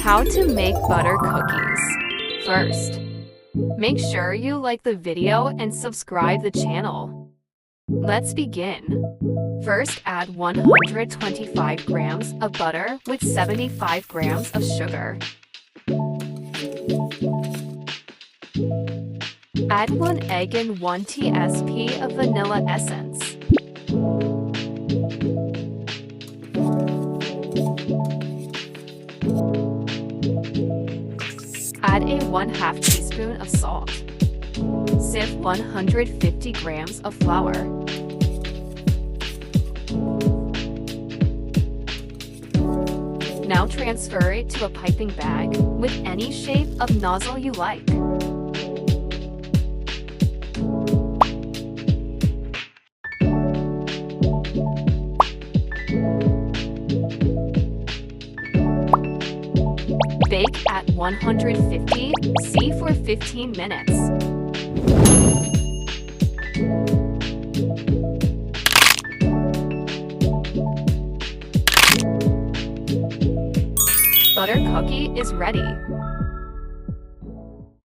How to make butter cookies. First, make sure you like the video and subscribe the channel. Let's begin. First, add 125 grams of butter with 75 grams of sugar. Add 1 egg and 1 tsp of vanilla essence. Add a 1/2 teaspoon of salt. Sieve 150 grams of flour. Now transfer it to a piping bag with any shape of nozzle you like. Bake at 150 C for 15 minutes. Butter cookie is ready.